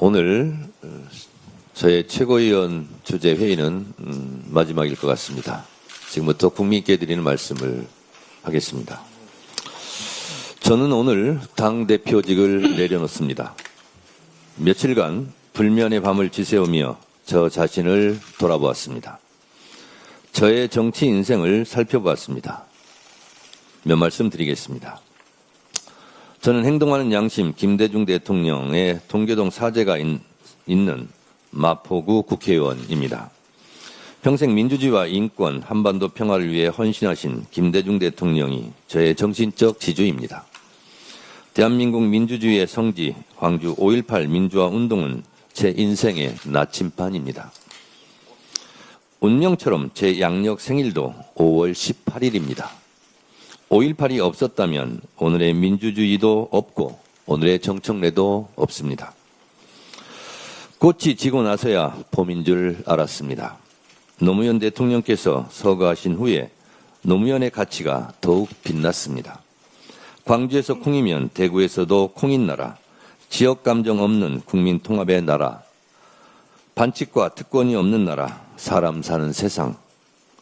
오늘 저의 최고위원 주재 회의는 마지막일 것 같습니다. 지금부터 국민께 드리는 말씀을 하겠습니다. 저는 오늘 당대표직을 내려놓습니다. 며칠간 불면의 밤을 지새우며 저 자신을 돌아보았습니다. 저의 정치 인생을 살펴보았습니다. 몇 말씀 드리겠습니다. 저는 행동하는 양심 김대중 대통령의 동교동 사제가 있는 마포구 국회의원입니다. 평생 민주주의와 인권, 한반도 평화를 위해 헌신하신 김대중 대통령이 저의 정신적 지주입니다. 대한민국 민주주의의 성지 광주 5.18 민주화 운동은 제 인생의 나침반입니다. 운명처럼 제 양력 생일도 5월 18일입니다. 5.18이 없었다면 오늘의 민주주의도 없고 오늘의 정청래도 없습니다. 꽃이 지고 나서야 봄인 줄 알았습니다. 노무현 대통령께서 서거하신 후에 노무현의 가치가 더욱 빛났습니다. 광주에서 콩이면 대구에서도 콩인 나라, 지역 감정 없는 국민 통합의 나라, 반칙과 특권이 없는 나라, 사람 사는 세상.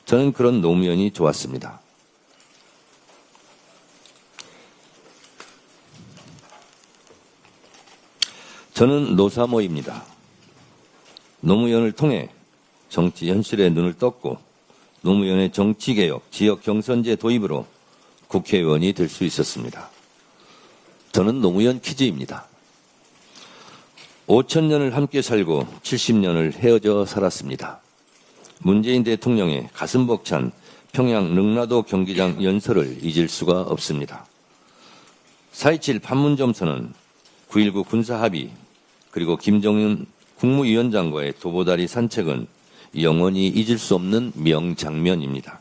저는 그런 노무현이 좋았습니다. 저는 노사모입니다. 노무현을 통해 정치 현실에 눈을 떴고 노무현의 정치개혁, 지역 경선제 도입으로 국회의원이 될 수 있었습니다. 저는 노무현 키즈입니다. 5,000년을 함께 살고 70년을 헤어져 살았습니다. 문재인 대통령의 가슴 벅찬 평양 능라도 경기장 연설을 잊을 수가 없습니다. 4.27 판문점선언, 9.19 군사합의, 그리고 김정은 국무위원장과의 도보다리 산책은 영원히 잊을 수 없는 명장면입니다.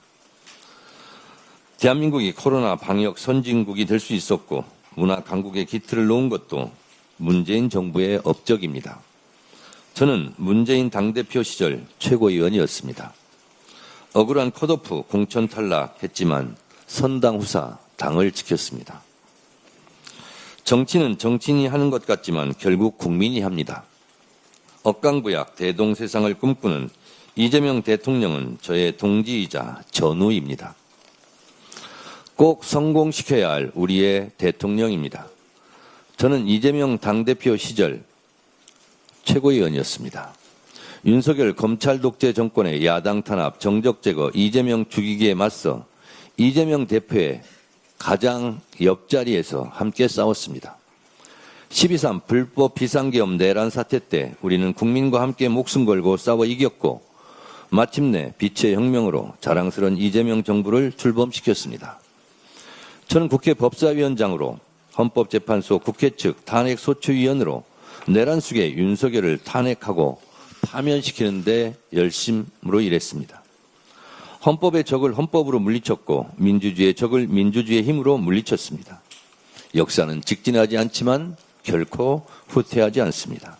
대한민국이 코로나 방역 선진국이 될 수 있었고 문화 강국의 기틀을 놓은 것도 문재인 정부의 업적입니다. 저는 문재인 당대표 시절 최고위원이었습니다. 억울한 컷오프 공천 탈락했지만 선당 후사 당을 지켰습니다. 정치는 정치인이 하는 것 같지만 결국 국민이 합니다. 억강부약 대동세상을 꿈꾸는 이재명 대통령은 저의 동지이자 전우입니다. 꼭 성공시켜야 할 우리의 대통령입니다. 저는 이재명 당대표 시절 최고위원이었습니다. 윤석열 검찰 독재 정권의 야당 탄압, 정적 제거, 이재명 죽이기에 맞서 이재명 대표의 가장 옆자리에서 함께 싸웠습니다. 12.3 불법 비상계엄 내란 사태 때 우리는 국민과 함께 목숨 걸고 싸워 이겼고 마침내 빛의 혁명으로 자랑스러운 이재명 정부를 출범시켰습니다. 저는 국회 법사위원장으로 헌법재판소 국회 측 탄핵소추위원으로 내란 속에 윤석열을 탄핵하고 파면시키는 데 열심으로 일했습니다. 헌법의 적을 헌법으로 물리쳤고 민주주의의 적을 민주주의의 힘으로 물리쳤습니다. 역사는 직진하지 않지만 결코 후퇴하지 않습니다.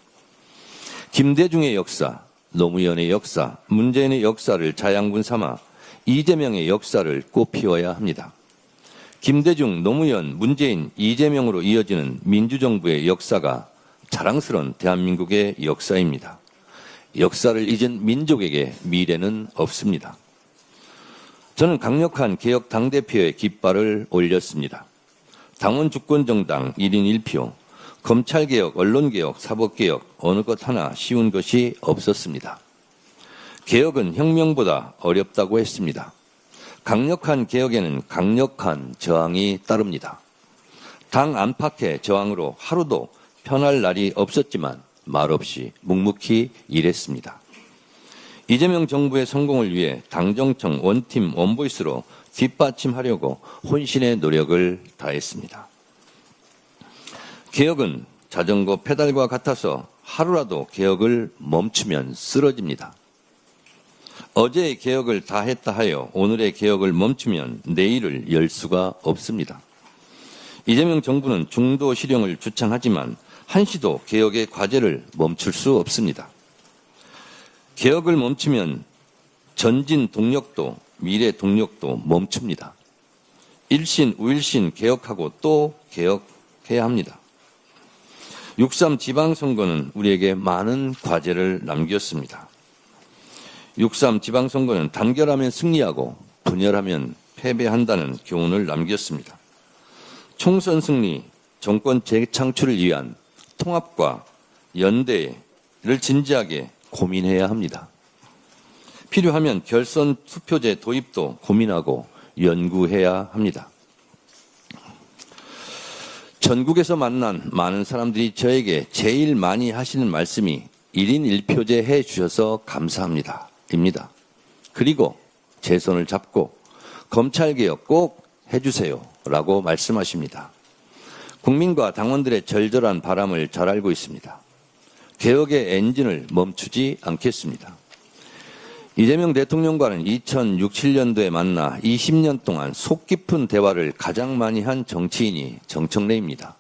김대중의 역사, 노무현의 역사, 문재인의 역사를 자양분 삼아 이재명의 역사를 꽃피워야 합니다. 김대중, 노무현, 문재인, 이재명으로 이어지는 민주정부의 역사가 자랑스러운 대한민국의 역사입니다. 역사를 잊은 민족에게 미래는 없습니다. 저는 강력한 개혁 당대표의 깃발을 올렸습니다. 당원 주권정당 1인 1표, 검찰개혁, 언론개혁, 사법개혁 어느 것 하나 쉬운 것이 없었습니다. 개혁은 혁명보다 어렵다고 했습니다. 강력한 개혁에는 강력한 저항이 따릅니다. 당 안팎의 저항으로 하루도 편할 날이 없었지만 말없이 묵묵히 일했습니다. 이재명 정부의 성공을 위해 당정청 원팀 원보이스로 뒷받침하려고 혼신의 노력을 다했습니다. 개혁은 자전거 페달과 같아서 하루라도 개혁을 멈추면 쓰러집니다. 어제의 개혁을 다 했다 하여 오늘의 개혁을 멈추면 내일을 열 수가 없습니다. 이재명 정부는 중도 실형을 주창하지만 한시도 개혁의 과제를 멈출 수 없습니다. 개혁을 멈추면 전진 동력도 미래 동력도 멈춥니다. 일신 우일신 개혁하고 또 개혁해야 합니다. 6.3 지방선거는 우리에게 많은 과제를 남겼습니다. 6.3 지방선거는 단결하면 승리하고 분열하면 패배한다는 교훈을 남겼습니다. 총선 승리, 정권 재창출을 위한 통합과 연대를 진지하게 고민해야 합니다. 필요하면 결선 투표제 도입도 고민하고 연구해야 합니다. 전국에서 만난 많은 사람들이 저에게 제일 많이 하시는 말씀이 1인 1표제 해 주셔서 감사합니다. 입니다. 그리고 제 손을 잡고 검찰개혁 꼭 해주세요 라고 말씀하십니다. 국민과 당원들의 절절한 바람을 잘 알고 있습니다. 개혁의 엔진을 멈추지 않겠습니다. 이재명 대통령과는 2006, 7년도에 만나 20년 동안 속 깊은 대화를 가장 많이 한 정치인이 정청래입니다.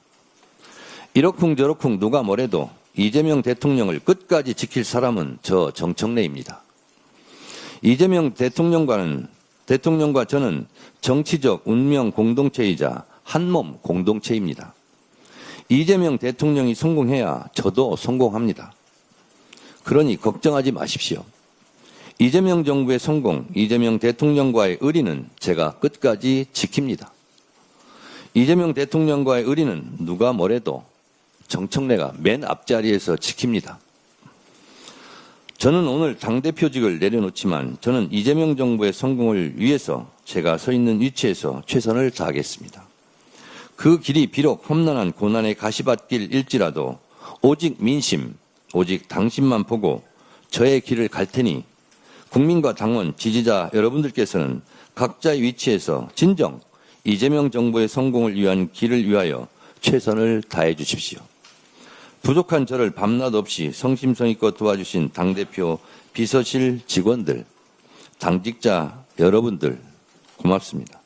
이러쿵저러쿵 누가 뭐래도 이재명 대통령을 끝까지 지킬 사람은 저 정청래입니다. 이재명 대통령과 저는 정치적 운명 공동체이자 한몸 공동체입니다. 이재명 대통령이 성공해야 저도 성공합니다. 그러니 걱정하지 마십시오. 이재명 정부의 성공, 이재명 대통령과의 의리는 제가 끝까지 지킵니다. 이재명 대통령과의 의리는 누가 뭐래도 정청래가 맨 앞자리에서 지킵니다. 저는 오늘 당대표직을 내려놓지만 저는 이재명 정부의 성공을 위해서 제가 서 있는 위치에서 최선을 다하겠습니다. 그 길이 비록 험난한 고난의 가시밭길일지라도 오직 민심, 오직 당신만 보고 저의 길을 갈 테니 국민과 당원, 지지자 여러분들께서는 각자의 위치에서 진정 이재명 정부의 성공을 위한 길을 위하여 최선을 다해 주십시오. 부족한 저를 밤낮 없이 성심성의껏 도와주신 당대표 비서실 직원들, 당직자 여러분들 고맙습니다.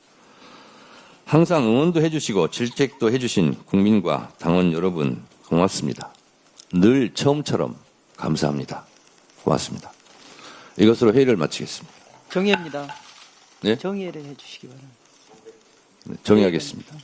항상 응원도 해주시고 질책도 해주신 국민과 당원 여러분 고맙습니다. 늘 처음처럼 감사합니다. 고맙습니다. 이것으로 회의를 마치겠습니다. 정의입니다. 네? 정의를 해주시기 바랍니다. 네, 정의하겠습니다.